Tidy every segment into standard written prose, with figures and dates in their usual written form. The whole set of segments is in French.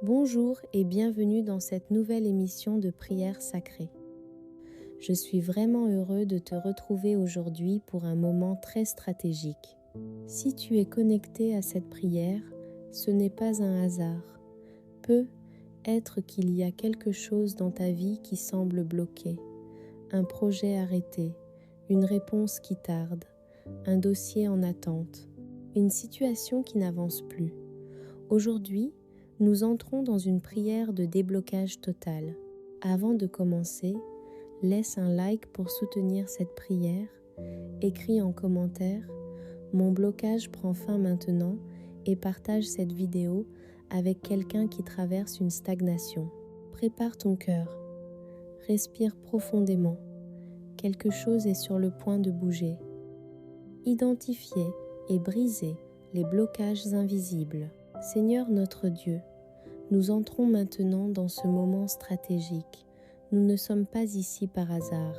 Bonjour et bienvenue dans cette nouvelle émission de prière sacrée. Je suis vraiment heureux de te retrouver aujourd'hui pour un moment très stratégique. Si tu es connecté à cette prière, ce n'est pas un hasard. Peut être qu'il y a quelque chose dans ta vie qui semble bloqué, un projet arrêté, une réponse qui tarde, un dossier en attente, une situation qui n'avance plus. Aujourd'hui, nous entrons dans une prière de déblocage total. Avant de commencer, laisse un like pour soutenir cette prière, écris en commentaire « Mon blocage prend fin maintenant » et partage cette vidéo avec quelqu'un qui traverse une stagnation. Prépare ton cœur, respire profondément. Quelque chose est sur le point de bouger. Identifier et briser les blocages invisibles. Seigneur notre Dieu, nous entrons maintenant dans ce moment stratégique. Nous ne sommes pas ici par hasard.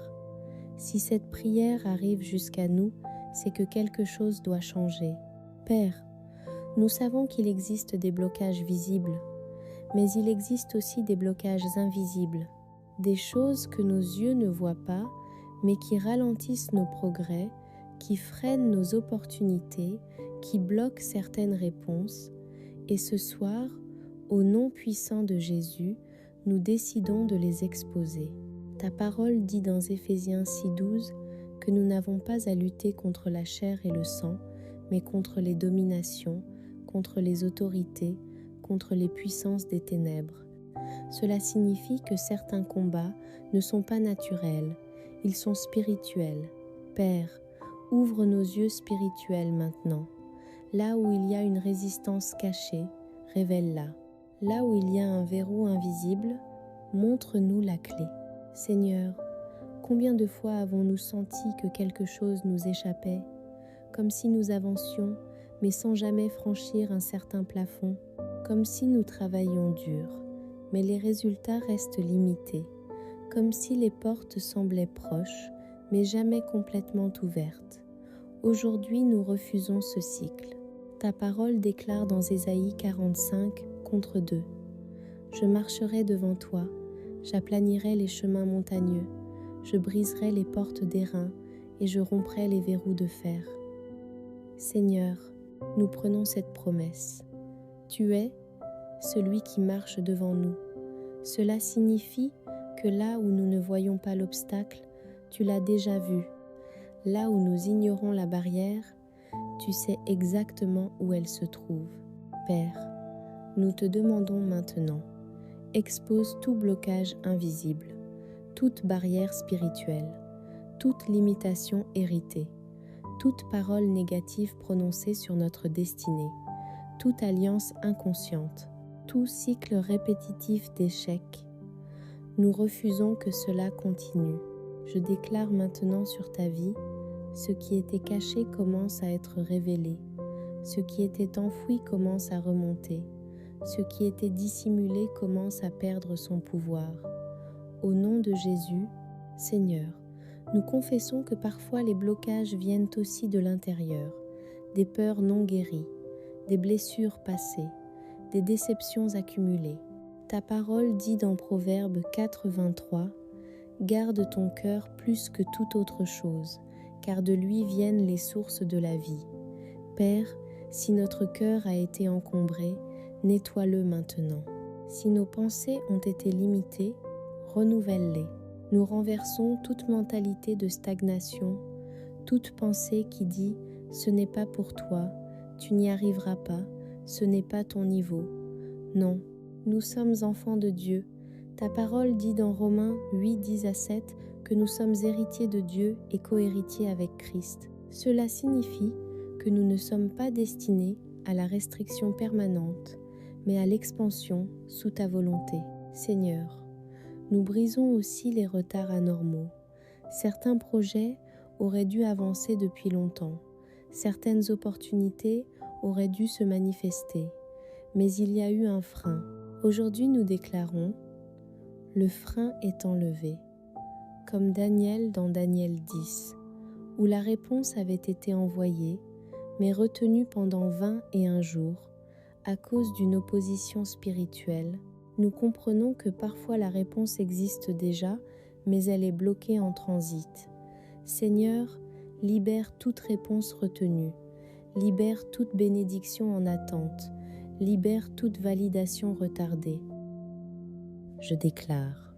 Si cette prière arrive jusqu'à nous, c'est que quelque chose doit changer. Père, nous savons qu'il existe des blocages visibles, mais il existe aussi des blocages invisibles, des choses que nos yeux ne voient pas, mais qui ralentissent nos progrès, qui freinent nos opportunités, qui bloquent certaines réponses. Et ce soir, au nom puissant de Jésus, nous décidons de les exposer. Ta parole dit dans Éphésiens 6,12 que nous n'avons pas à lutter contre la chair et le sang, mais contre les dominations, contre les autorités, contre les puissances des ténèbres. Cela signifie que certains combats ne sont pas naturels, ils sont spirituels. Père, ouvre nos yeux spirituels maintenant. Là où il y a une résistance cachée, révèle-la. Là où il y a un verrou invisible, montre-nous la clé. Seigneur, combien de fois avons-nous senti que quelque chose nous échappait, comme si nous avancions, mais sans jamais franchir un certain plafond, comme si nous travaillions dur, mais les résultats restent limités, comme si les portes semblaient proches, mais jamais complètement ouvertes. Aujourd'hui, nous refusons ce cycle. Ta parole déclare dans Ésaïe 45, contre 2. Je marcherai devant toi, j'aplanirai les chemins montagneux, je briserai les portes d'airain et je romprai les verrous de fer. Seigneur, nous prenons cette promesse. Tu es celui qui marche devant nous. Cela signifie que là où nous ne voyons pas l'obstacle, tu l'as déjà vu. Là où nous ignorons la barrière, tu sais exactement où elle se trouve. Père, nous te demandons maintenant, expose tout blocage invisible, toute barrière spirituelle, toute limitation héritée, toute parole négative prononcée sur notre destinée, toute alliance inconsciente, tout cycle répétitif d'échecs. Nous refusons que cela continue. Je déclare maintenant sur ta vie, ce qui était caché commence à être révélé, ce qui était enfoui commence à remonter, ce qui était dissimulé commence à perdre son pouvoir. Au nom de Jésus, Seigneur, nous confessons que parfois les blocages viennent aussi de l'intérieur, des peurs non guéries, des blessures passées, des déceptions accumulées. Ta parole dit dans Proverbe 4,23 « Garde ton cœur plus que toute autre chose, car de lui viennent les sources de la vie. Père, si notre cœur a été encombré, nettoie-le maintenant. Si nos pensées ont été limitées, renouvelle-les. Nous renversons toute mentalité de stagnation, toute pensée qui dit « ce n'est pas pour toi, tu n'y arriveras pas, ce n'est pas ton niveau ». Non, nous sommes enfants de Dieu. Ta parole dit dans Romains 8:10-7 que nous sommes héritiers de Dieu et co-héritiers avec Christ. Cela signifie que nous ne sommes pas destinés à la restriction permanente, mais à l'expansion sous ta volonté. Seigneur, nous brisons aussi les retards anormaux. Certains projets auraient dû avancer depuis longtemps. Certaines opportunités auraient dû se manifester. Mais il y a eu un frein. Aujourd'hui, nous déclarons « Le frein est enlevé », comme Daniel dans Daniel 10, où la réponse avait été envoyée, mais retenue pendant 21 jours, à cause d'une opposition spirituelle, nous comprenons que parfois la réponse existe déjà, mais elle est bloquée en transit. Seigneur, libère toute réponse retenue, libère toute bénédiction en attente, libère toute validation retardée. Je déclare,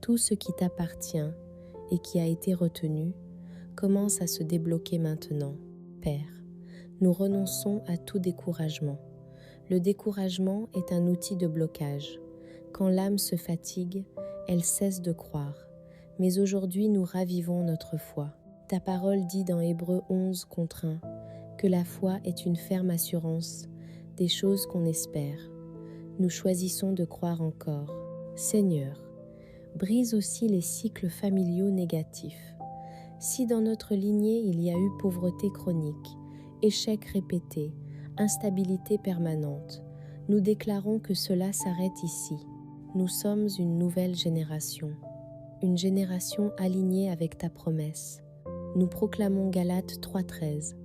tout ce qui t'appartient et qui a été retenu commence à se débloquer maintenant. Père, nous renonçons à tout découragement. Le découragement est un outil de blocage. Quand l'âme se fatigue, elle cesse de croire. Mais aujourd'hui, nous ravivons notre foi. Ta parole dit dans Hébreux 11:1 que la foi est une ferme assurance des choses qu'on espère. Nous choisissons de croire encore. Seigneur, brise aussi les cycles familiaux négatifs. Si dans notre lignée il y a eu pauvreté chronique, échec répété, instabilité permanente, nous déclarons que cela s'arrête ici. Nous sommes une nouvelle génération, une génération alignée avec ta promesse. Nous proclamons Galates 3:13.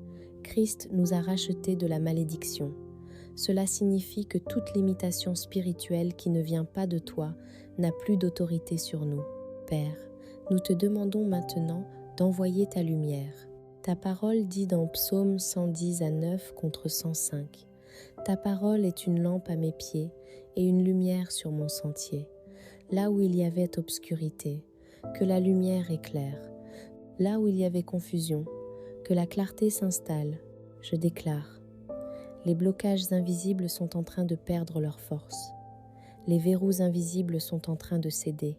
Christ nous a rachetés de la malédiction. Cela signifie que toute limitation spirituelle qui ne vient pas de toi n'a plus d'autorité sur nous. Père, nous te demandons maintenant d'envoyer ta lumière. Ta parole dit dans Psaume 110:9 contre 105. Ta parole est une lampe à mes pieds et une lumière sur mon sentier. Là où il y avait obscurité, que la lumière éclaire. Là où il y avait confusion, que la clarté s'installe. Je déclare, les blocages invisibles sont en train de perdre leur force. Les verrous invisibles sont en train de céder.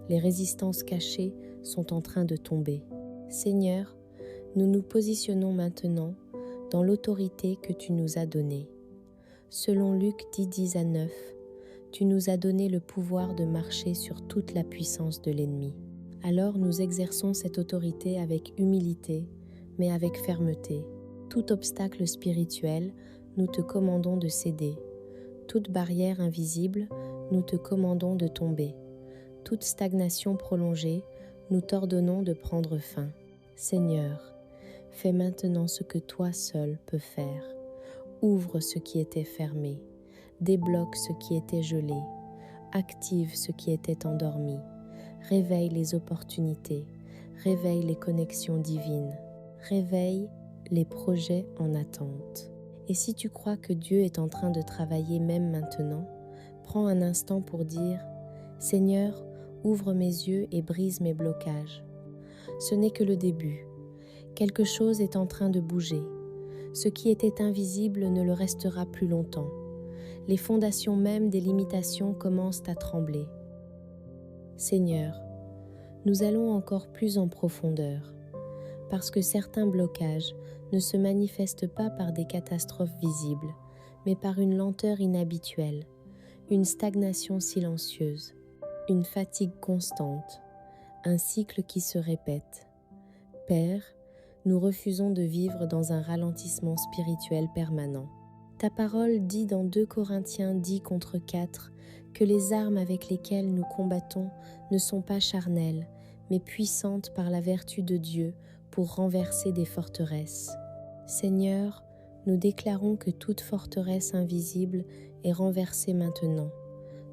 Les résistances cachées sont en train de tomber. Seigneur, nous nous positionnons maintenant dans l'autorité que tu nous as donnée. Selon Luc 10:10-9, tu nous as donné le pouvoir de marcher sur toute la puissance de l'ennemi. Alors nous exerçons cette autorité avec humilité, mais avec fermeté. Tout obstacle spirituel, nous te commandons de céder. Toute barrière invisible, nous te commandons de tomber. Toute stagnation prolongée, nous t'ordonnons de prendre fin. Seigneur, fais maintenant ce que toi seul peux faire. Ouvre ce qui était fermé, débloque ce qui était gelé, active ce qui était endormi, réveille les opportunités, réveille les connexions divines, réveille les projets en attente. Et si tu crois que Dieu est en train de travailler même maintenant, prends un instant pour dire « Seigneur, ouvre mes yeux et brise mes blocages. » Ce n'est que le début. Quelque chose est en train de bouger. Ce qui était invisible ne le restera plus longtemps. Les fondations même des limitations commencent à trembler. Seigneur, nous allons encore plus en profondeur, parce que certains blocages ne se manifestent pas par des catastrophes visibles, mais par une lenteur inhabituelle, une stagnation silencieuse, une fatigue constante, un cycle qui se répète. Père, nous refusons de vivre dans un ralentissement spirituel permanent. Ta parole dit dans 2 Corinthiens 10:4 que les armes avec lesquelles nous combattons ne sont pas charnelles, mais puissantes par la vertu de Dieu pour renverser des forteresses. Seigneur, nous déclarons que toute forteresse invisible est renversée maintenant.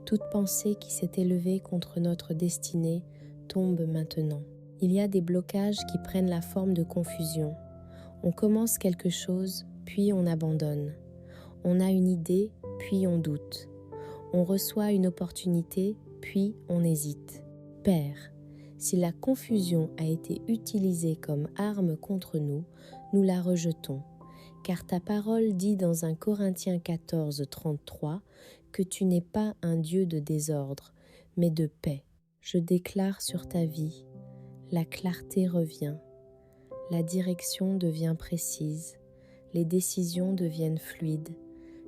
Toute pensée qui s'est élevée contre notre destinée tombe maintenant. Il y a des blocages qui prennent la forme de confusion. On commence quelque chose, puis on abandonne. On a une idée, puis on doute. On reçoit une opportunité, puis on hésite. Père, si la confusion a été utilisée comme arme contre nous, nous la rejetons. Car ta parole dit dans 1 Corinthiens 14:33 que tu n'es pas un Dieu de désordre, mais de paix. Je déclare sur ta vie, la clarté revient, la direction devient précise, les décisions deviennent fluides,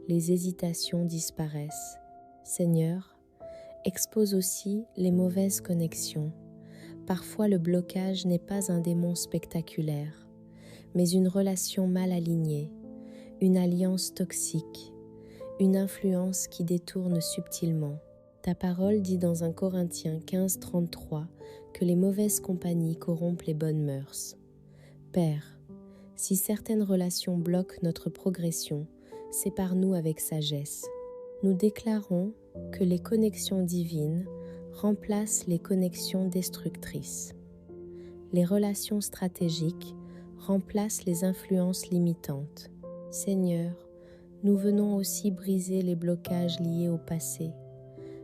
les hésitations disparaissent. Seigneur, expose aussi les mauvaises connexions. Parfois le blocage n'est pas un démon spectaculaire, mais une relation mal alignée, une alliance toxique, une influence qui détourne subtilement. Ta parole dit dans 1 Corinthiens 15:33 que les mauvaises compagnies corrompent les bonnes mœurs. Père, si certaines relations bloquent notre progression, sépare-nous avec sagesse. Nous déclarons que les connexions divines remplacent les connexions destructrices. Les relations stratégiques remplacent les influences limitantes. Seigneur, nous venons aussi briser les blocages liés au passé.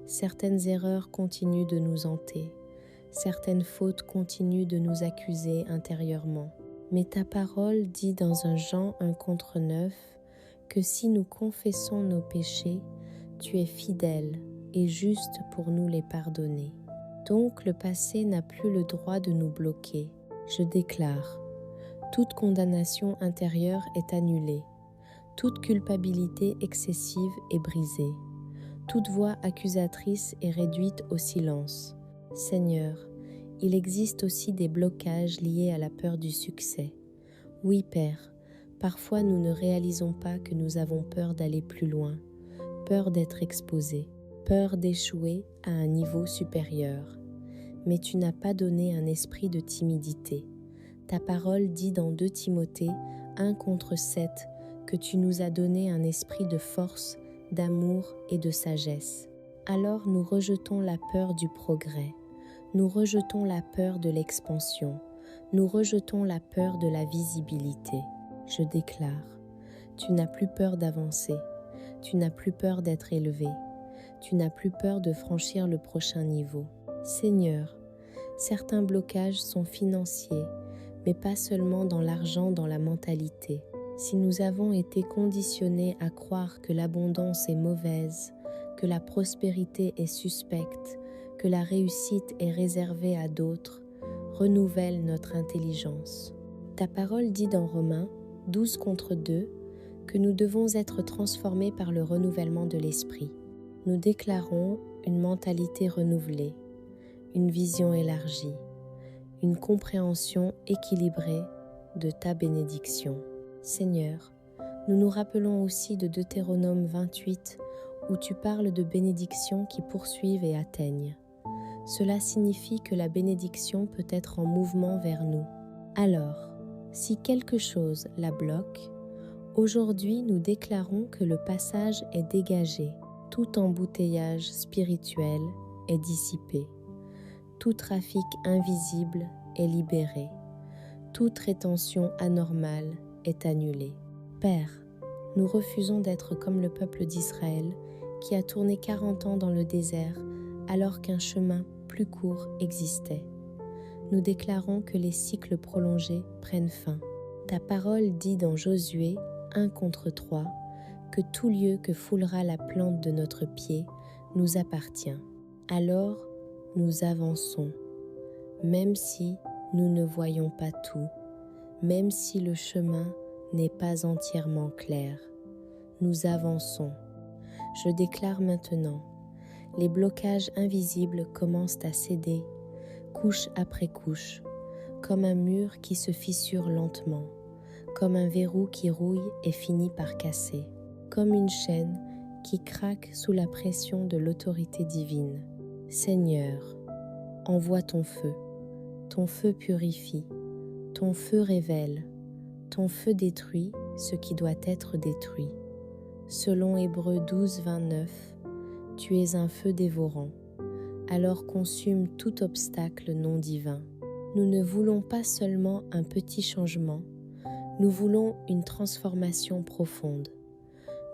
Certaines erreurs continuent de nous hanter. Certaines fautes continuent de nous accuser intérieurement. Mais ta parole dit dans 1 Jean 1:9 que si nous confessons nos péchés, tu es fidèle et juste pour nous les pardonner. Donc le passé n'a plus le droit de nous bloquer. Je déclare, toute condamnation intérieure est annulée. Toute culpabilité excessive est brisée. Toute voix accusatrice est réduite au silence. Seigneur, il existe aussi des blocages liés à la peur du succès. Oui, Père, parfois nous ne réalisons pas que nous avons peur d'aller plus loin, peur d'être exposés, peur d'échouer à un niveau supérieur. Mais tu n'as pas donné un esprit de timidité. Ta parole dit dans 2 Timothée 1:7 que tu nous as donné un esprit de force, d'amour et de sagesse. Alors nous rejetons la peur du progrès, nous rejetons la peur de l'expansion, nous rejetons la peur de la visibilité. Je déclare, tu n'as plus peur d'avancer, tu n'as plus peur d'être élevé, tu n'as plus peur de franchir le prochain niveau. Seigneur, certains blocages sont financiers, mais pas seulement dans l'argent, dans la mentalité. Si nous avons été conditionnés à croire que l'abondance est mauvaise, que la prospérité est suspecte, que la réussite est réservée à d'autres, renouvelle notre intelligence. Ta parole dit dans Romains 12:2 que nous devons être transformés par le renouvellement de l'esprit. Nous déclarons une mentalité renouvelée, une vision élargie, une compréhension équilibrée de ta bénédiction. Seigneur, nous nous rappelons aussi de Deutéronome 28 où tu parles de bénédictions qui poursuivent et atteignent. Cela signifie que la bénédiction peut être en mouvement vers nous. Alors, si quelque chose la bloque, aujourd'hui nous déclarons que le passage est dégagé, tout embouteillage spirituel est dissipé, tout trafic invisible est libéré, toute rétention anormale est annulée. Père, nous refusons d'être comme le peuple d'Israël qui a tourné 40 ans dans le désert alors qu'un chemin plus court existait. Nous déclarons que les cycles prolongés prennent fin. Ta parole dit dans Josué 1:3 que tout lieu que foulera la plante de notre pied nous appartient. Alors nous avançons, même si nous ne voyons pas tout, même si le chemin n'est pas entièrement clair. Nous avançons. Je déclare maintenant, les blocages invisibles commencent à céder, couche après couche, comme un mur qui se fissure lentement, comme un verrou qui rouille et finit par casser, comme une chaîne qui craque sous la pression de l'autorité divine. Seigneur, envoie ton feu purifie, ton feu révèle, ton feu détruit ce qui doit être détruit. Selon Hébreux 12:29, tu es un feu dévorant, alors consume tout obstacle non divin. Nous ne voulons pas seulement un petit changement, nous voulons une transformation profonde.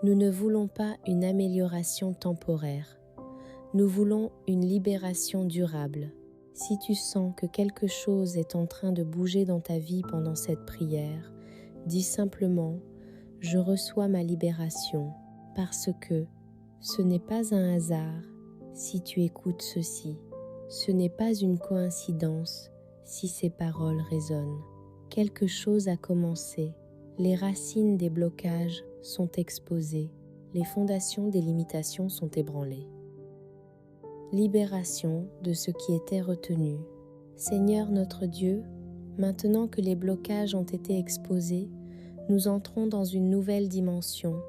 Nous ne voulons pas une amélioration temporaire, nous voulons une libération durable. Si tu sens que quelque chose est en train de bouger dans ta vie pendant cette prière, dis simplement « Je reçois ma libération » parce que ce n'est pas un hasard si tu écoutes ceci. Ce n'est pas une coïncidence si ces paroles résonnent. Quelque chose a commencé. Les racines des blocages sont exposées. Les fondations des limitations sont ébranlées. Libération de ce qui était retenu. Seigneur notre Dieu, maintenant que les blocages ont été exposés, nous entrons dans une nouvelle dimension,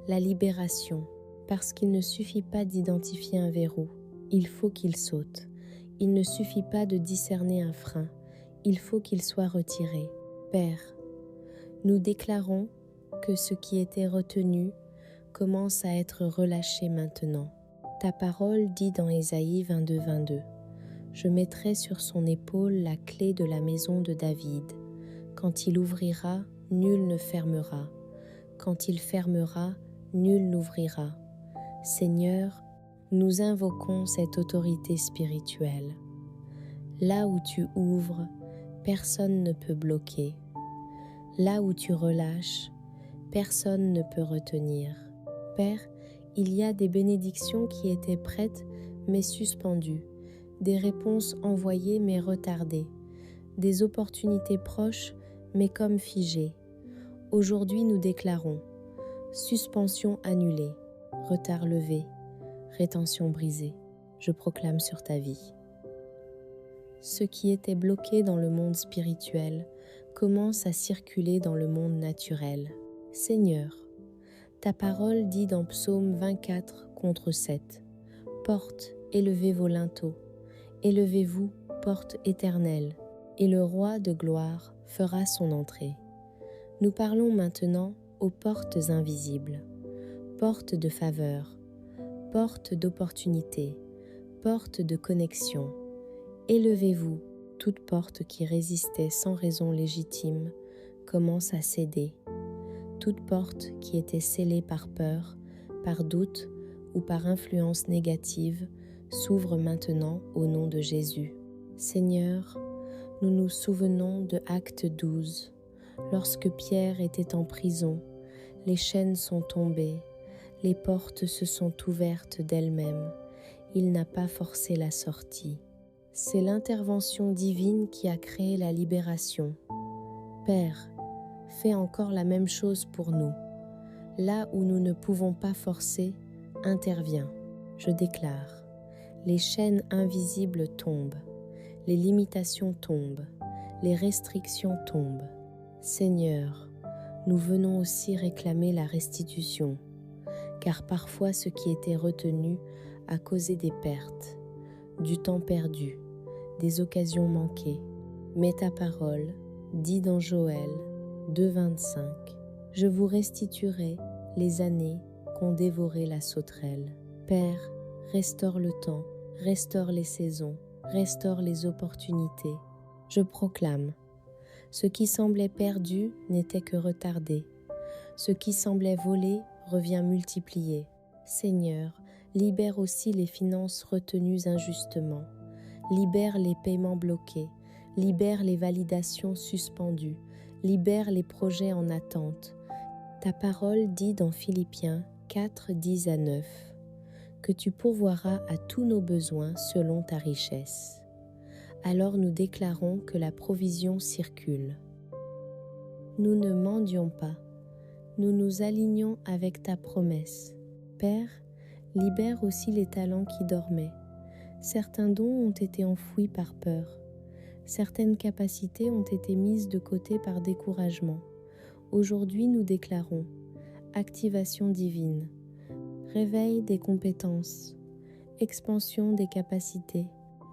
la libération, parce qu'il ne suffit pas d'identifier un verrou, il faut qu'il saute. Il ne suffit pas de discerner un frein, il faut qu'il soit retiré. Père, nous déclarons que ce qui était retenu commence à être relâché maintenant. Ta parole dit dans Ésaïe 22, 22, « Je mettrai sur son épaule la clé de la maison de David. Quand il ouvrira, nul ne fermera. Quand il fermera, nul n'ouvrira. » Seigneur, nous invoquons cette autorité spirituelle. Là où tu ouvres, personne ne peut bloquer. Là où tu relâches, personne ne peut retenir. Père, il y a des bénédictions qui étaient prêtes mais suspendues, des réponses envoyées mais retardées, des opportunités proches mais comme figées. Aujourd'hui nous déclarons suspension annulée, retard levé, rétention brisée. Je proclame sur ta vie. Ce qui était bloqué dans le monde spirituel commence à circuler dans le monde naturel. Seigneur, ta parole dit dans Psaume 24 contre 7, « Porte, élevez vos linteaux, élevez-vous, porte éternelle, et le roi de gloire fera son entrée. » Nous parlons maintenant aux portes invisibles, portes de faveur, portes d'opportunité, portes de connexion. Élevez-vous, toute porte qui résistait sans raison légitime commence à céder. Toute porte qui était scellée par peur, par doute ou par influence négative s'ouvre maintenant au nom de Jésus. Seigneur, nous nous souvenons de Actes 12. Lorsque Pierre était en prison, les chaînes sont tombées, les portes se sont ouvertes d'elles-mêmes. Il n'a pas forcé la sortie. C'est l'intervention divine qui a créé la libération. Père, fais encore la même chose pour nous. Là où nous ne pouvons pas forcer, interviens. Je déclare, les chaînes invisibles tombent, les limitations tombent, les restrictions tombent. Seigneur, nous venons aussi réclamer la restitution, car parfois ce qui était retenu a causé des pertes, du temps perdu, des occasions manquées. Mais ta parole dit dans Joël 2,25, « Je vous restituerai les années qu'ont dévoré la sauterelle. » Père, restaure le temps, restaure les saisons, restaure les opportunités. Je proclame, ce qui semblait perdu n'était que retardé. Ce qui semblait volé revient multiplié. Seigneur, libère aussi les finances retenues injustement. Libère les paiements bloqués. Libère les validations suspendues. Libère les projets en attente. Ta parole dit dans Philippiens 4, 10 à 9, que tu pourvoiras à tous nos besoins selon ta richesse. Alors nous déclarons que la provision circule. Nous ne mendions pas, nous nous alignons avec ta promesse. Père, libère aussi les talents qui dormaient. Certains dons ont été enfouis par peur. Certaines capacités ont été mises de côté par découragement. Aujourd'hui, nous déclarons activation divine, réveil des compétences, expansion des capacités.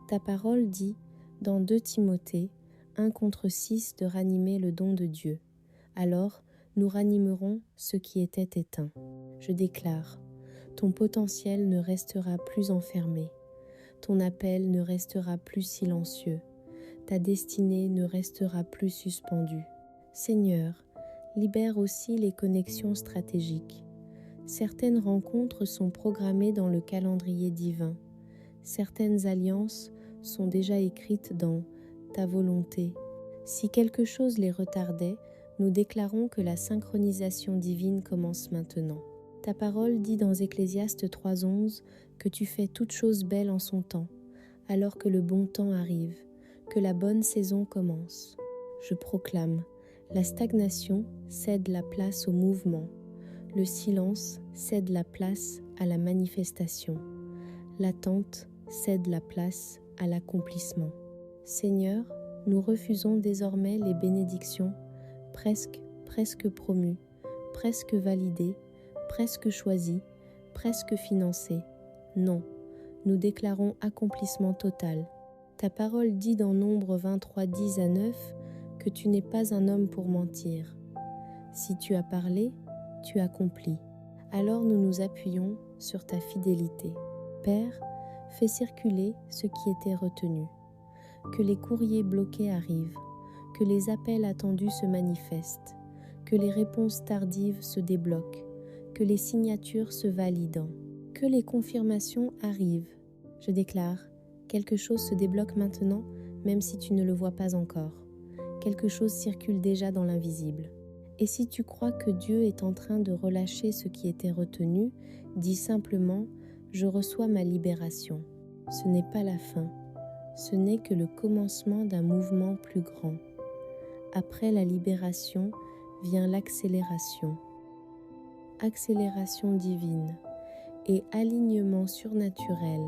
Ta parole dit, dans 2 Timothée 1 contre 6, de ranimer le don de Dieu. Alors, nous ranimerons ce qui était éteint. Je déclare, ton potentiel ne restera plus enfermé. Ton appel ne restera plus silencieux. Ta destinée ne restera plus suspendue. Seigneur, libère aussi les connexions stratégiques. Certaines rencontres sont programmées dans le calendrier divin. Certaines alliances sont déjà écrites dans ta volonté. Si quelque chose les retardait, nous déclarons que la synchronisation divine commence maintenant. Ta parole dit dans Ecclésiaste 3,11 que tu fais toute chose belle en son temps, alors que le bon temps arrive, que la bonne saison commence. Je proclame, la stagnation cède la place au mouvement, le silence cède la place à la manifestation, l'attente cède la place à l'accomplissement. Seigneur, nous refusons désormais les bénédictions presque promues, presque validées, presque choisies, presque financées. Non, nous déclarons accomplissement total. Ta parole dit dans Nombre 23, 10 à 9 que tu n'es pas un homme pour mentir. Si tu as parlé, tu accomplis. Alors nous nous appuyons sur ta fidélité. Père, fais circuler ce qui était retenu. Que les courriers bloqués arrivent, que les appels attendus se manifestent, que les réponses tardives se débloquent, que les signatures se valident, que les confirmations arrivent. Je déclare, quelque chose se débloque maintenant, même si tu ne le vois pas encore. Quelque chose circule déjà dans l'invisible. Et si tu crois que Dieu est en train de relâcher ce qui était retenu, dis simplement « Je reçois ma libération ». Ce n'est pas la fin, ce n'est que le commencement d'un mouvement plus grand. Après la libération vient l'accélération. Accélération divine et alignement surnaturel.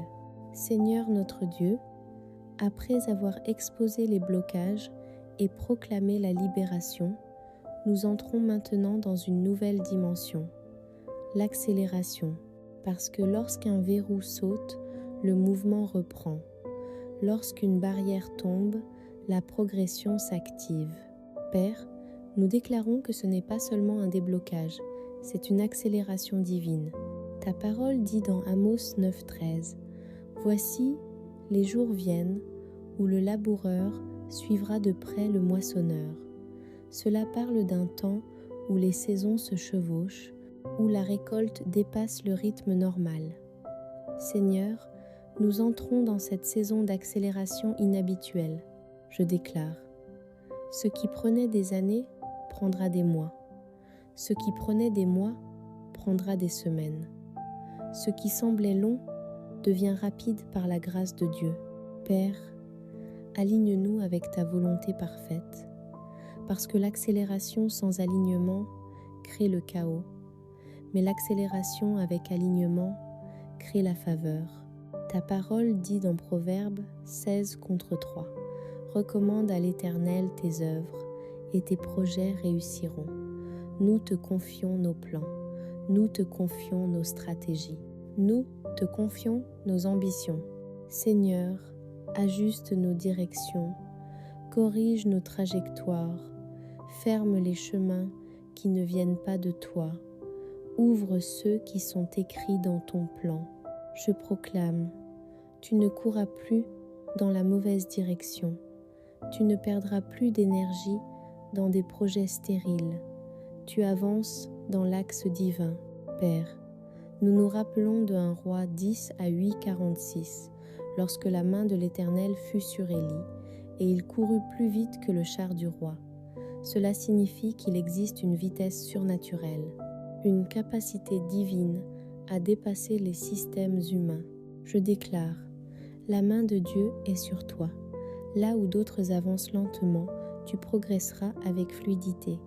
Seigneur notre Dieu, après avoir exposé les blocages et proclamé la libération, nous entrons maintenant dans une nouvelle dimension, l'accélération, parce que lorsqu'un verrou saute, le mouvement reprend. Lorsqu'une barrière tombe, la progression s'active. Père, nous déclarons que ce n'est pas seulement un déblocage, c'est une accélération divine. Ta parole dit dans Amos 9,13 « Voici, les jours viennent où le laboureur suivra de près le moissonneur. Cela parle d'un temps où les saisons se chevauchent, où la récolte dépasse le rythme normal. Seigneur, nous entrons dans cette saison d'accélération inhabituelle. Je déclare, ce qui prenait des années prendra des mois. Ce qui prenait des mois prendra des semaines. Ce qui semblait long devient rapide par la grâce de Dieu. Père, aligne-nous avec ta volonté parfaite, parce que l'accélération sans alignement crée le chaos, mais l'accélération avec alignement crée la faveur. Ta parole dit dans Proverbes 16:3 « Recommande à l'Éternel tes œuvres, et tes projets réussiront. Nous te confions nos plans, nous te confions nos stratégies, nous te confions nos ambitions. Seigneur, ajuste nos directions, corrige nos trajectoires, ferme les chemins qui ne viennent pas de toi, ouvre ceux qui sont écrits dans ton plan. Je proclame, tu ne courras plus dans la mauvaise direction, tu ne perdras plus d'énergie dans des projets stériles, tu avances dans l'axe divin. Père, nous nous rappelons de 1 Roi 10 à 8:46, lorsque la main de l'Éternel fut sur Élie, et il courut plus vite que le char du roi. Cela signifie qu'il existe une vitesse surnaturelle, une capacité divine à dépasser les systèmes humains. Je déclare, la main de Dieu est sur toi. Là où d'autres avancent lentement, tu progresseras avec fluidité.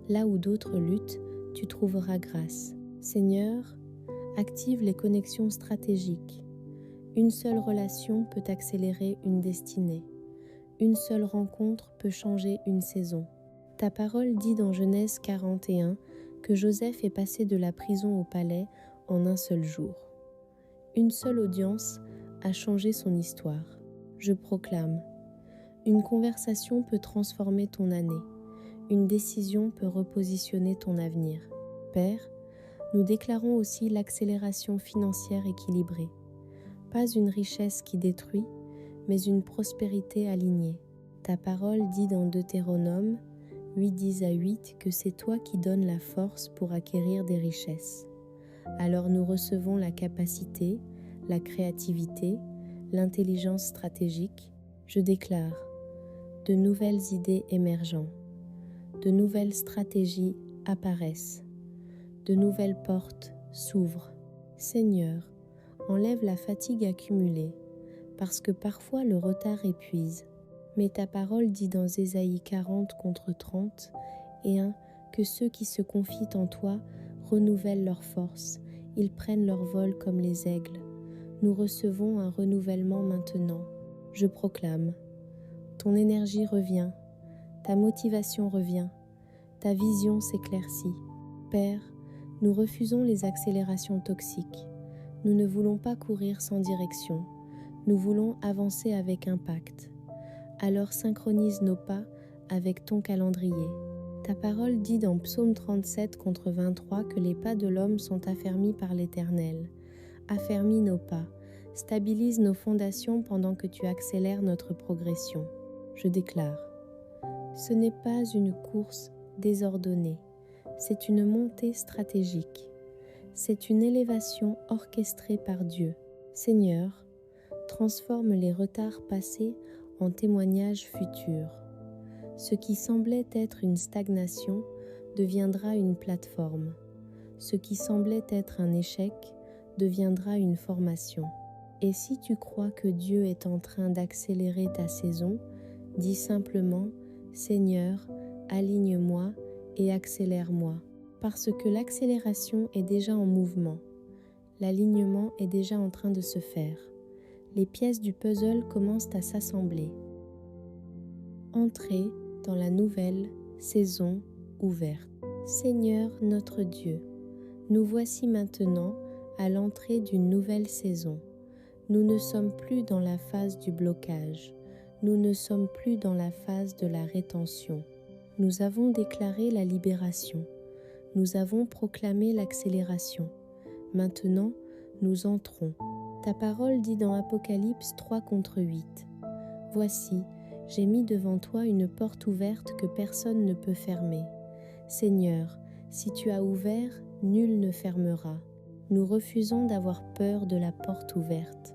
Là où d'autres luttent, tu trouveras grâce. Seigneur, active les connexions stratégiques. Une seule relation peut accélérer une destinée. Une seule rencontre peut changer une saison. Ta parole dit dans Genèse 41 que Joseph est passé de la prison au palais en un seul jour. Une seule audience a changé son histoire. Je proclame, une conversation peut transformer ton année. Une décision peut repositionner ton avenir. Père, nous déclarons aussi l'accélération financière équilibrée. Pas une richesse qui détruit, mais une prospérité alignée. Ta parole dit dans Deutéronome 8:10-8 que c'est toi qui donnes la force pour acquérir des richesses. Alors nous recevons la capacité, la créativité, l'intelligence stratégique. Je déclare, de nouvelles idées émergent, de nouvelles stratégies apparaissent, de nouvelles portes s'ouvrent. Seigneur, enlève la fatigue accumulée, parce que parfois le retard épuise. Mais ta parole dit dans Ésaïe 40:30 et 1 que ceux qui se confient en toi renouvellent leur force, ils prennent leur vol comme les aigles. Nous recevons un renouvellement maintenant. Je proclame, ton énergie revient, ta motivation revient, ta vision s'éclaircit. Père, nous refusons les accélérations toxiques. Nous ne voulons pas courir sans direction, nous voulons avancer avec impact. Alors synchronise nos pas avec ton calendrier. Ta parole dit dans Psaume 37 contre 23 que les pas de l'homme sont affermis par l'Éternel. Affermis nos pas, stabilise nos fondations pendant que tu accélères notre progression. Je déclare, ce n'est pas une course désordonnée, c'est une montée stratégique. C'est une élévation orchestrée par Dieu. Seigneur, transforme les retards passés en témoignages futurs. Ce qui semblait être une stagnation deviendra une plateforme. Ce qui semblait être un échec deviendra une formation. Et si tu crois que Dieu est en train d'accélérer ta saison, dis simplement « Seigneur, aligne-moi et accélère-moi ». Parce que l'accélération est déjà en mouvement. L'alignement est déjà en train de se faire. Les pièces du puzzle commencent à s'assembler. Entrez dans la nouvelle saison ouverte. Seigneur notre Dieu, nous voici maintenant à l'entrée d'une nouvelle saison. Nous ne sommes plus dans la phase du blocage. Nous ne sommes plus dans la phase de la rétention. Nous avons déclaré la libération. Nous avons proclamé l'accélération. Maintenant, nous entrons. Ta parole dit dans Apocalypse 3 contre 8. Voici, j'ai mis devant toi une porte ouverte que personne ne peut fermer. Seigneur, si tu as ouvert, nul ne fermera. Nous refusons d'avoir peur de la porte ouverte.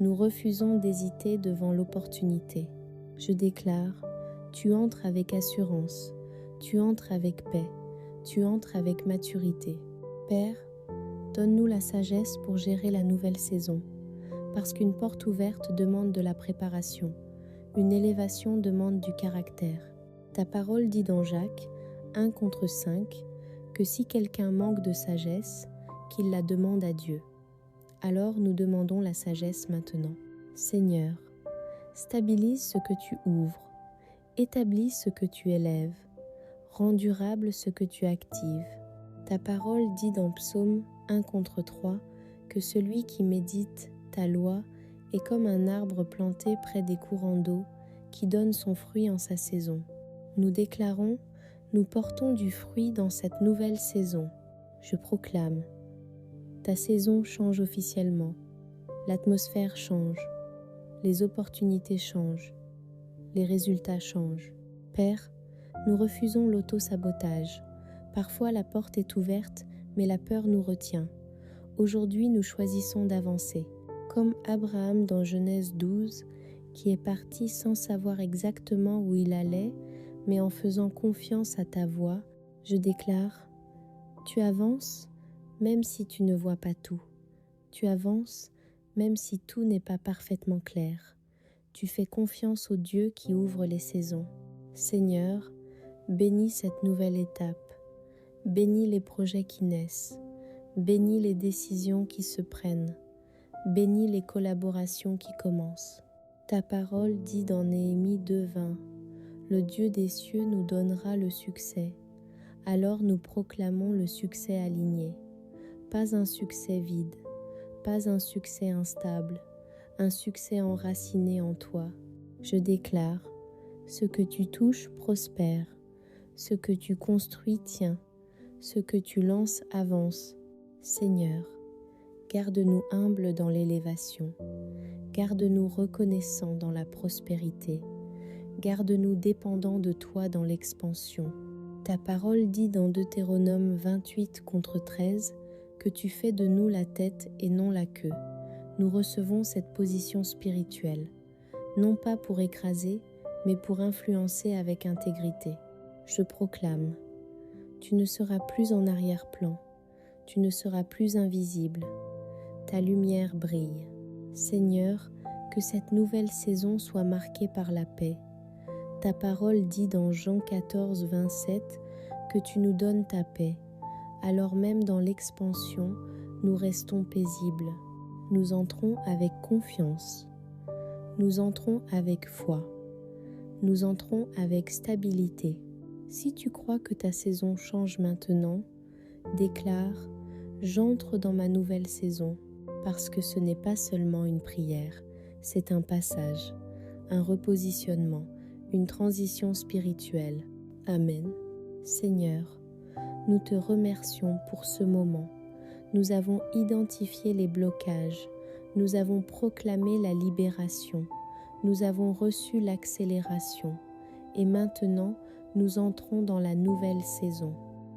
Nous refusons d'hésiter devant l'opportunité. Je déclare, tu entres avec assurance, tu entres avec paix. Tu entres avec maturité. Père, donne-nous la sagesse pour gérer la nouvelle saison, parce qu'une porte ouverte demande de la préparation, une élévation demande du caractère. Ta parole dit dans Jacques 1 contre 5 que si quelqu'un manque de sagesse, qu'il la demande à Dieu. Alors nous demandons la sagesse maintenant. Seigneur, stabilise ce que tu ouvres, établis ce que tu élèves, rends durable ce que tu actives. Ta parole dit dans Psaume 1 contre 3 que celui qui médite ta loi est comme un arbre planté près des courants d'eau qui donne son fruit en sa saison. Nous déclarons, nous portons du fruit dans cette nouvelle saison. Je proclame, ta saison change officiellement. L'atmosphère change. Les opportunités changent. Les résultats changent. Père, nous refusons l'auto-sabotage. Parfois la porte est ouverte, mais la peur nous retient. Aujourd'hui, nous choisissons d'avancer. Comme Abraham dans Genèse 12, qui est parti sans savoir exactement où il allait, mais en faisant confiance à ta voix, je déclare, tu avances même si tu ne vois pas tout. Tu avances même si tout n'est pas parfaitement clair. Tu fais confiance au Dieu qui ouvre les saisons. Seigneur, bénis cette nouvelle étape. Bénis les projets qui naissent. Bénis les décisions qui se prennent. Bénis les collaborations qui commencent. Ta parole dit dans Néhémie 2:20, le Dieu des cieux nous donnera le succès. Alors nous proclamons le succès aligné. Pas un succès vide, pas un succès instable, un succès enraciné en toi. Je déclare, ce que tu touches prospère, ce que tu construis tient, ce que tu lances avance. Seigneur, garde-nous humbles dans l'élévation, garde-nous reconnaissants dans la prospérité, garde-nous dépendants de toi dans l'expansion. Ta parole dit dans Deutéronome 28 contre 13 que tu fais de nous la tête et non la queue. Nous recevons cette position spirituelle, non pas pour écraser, mais pour influencer avec intégrité. Je proclame, tu ne seras plus en arrière-plan, tu ne seras plus invisible, ta lumière brille. Seigneur, que cette nouvelle saison soit marquée par la paix. Ta parole dit dans Jean 14, 27 que tu nous donnes ta paix. Alors même dans l'expansion, nous restons paisibles. Nous entrons avec confiance. Nous entrons avec foi. Nous entrons avec stabilité. Si tu crois que ta saison change maintenant, déclare « J'entre dans ma nouvelle saison » parce que ce n'est pas seulement une prière, c'est un passage, un repositionnement, une transition spirituelle. Amen. Seigneur, nous te remercions pour ce moment. Nous avons identifié les blocages, nous avons proclamé la libération, nous avons reçu l'accélération et maintenant nous entrons dans la nouvelle saison.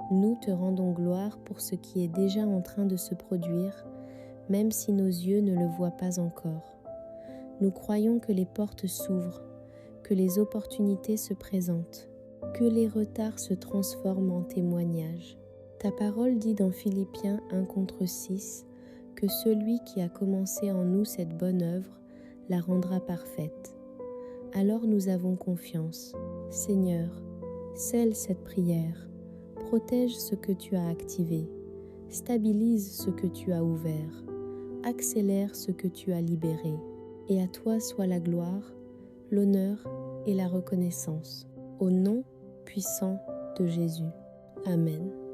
Nous te rendons gloire pour ce qui est déjà en train de se produire, même si nos yeux ne le voient pas encore. Nous croyons que les portes s'ouvrent, que les opportunités se présentent, que les retards se transforment en témoignages. Ta parole dit dans Philippiens 1:6 que celui qui a commencé en nous cette bonne œuvre la rendra parfaite. Alors nous avons confiance. Seigneur, scelle cette prière, protège ce que tu as activé, stabilise ce que tu as ouvert, accélère ce que tu as libéré. Et à toi soit la gloire, l'honneur et la reconnaissance. Au nom puissant de Jésus. Amen.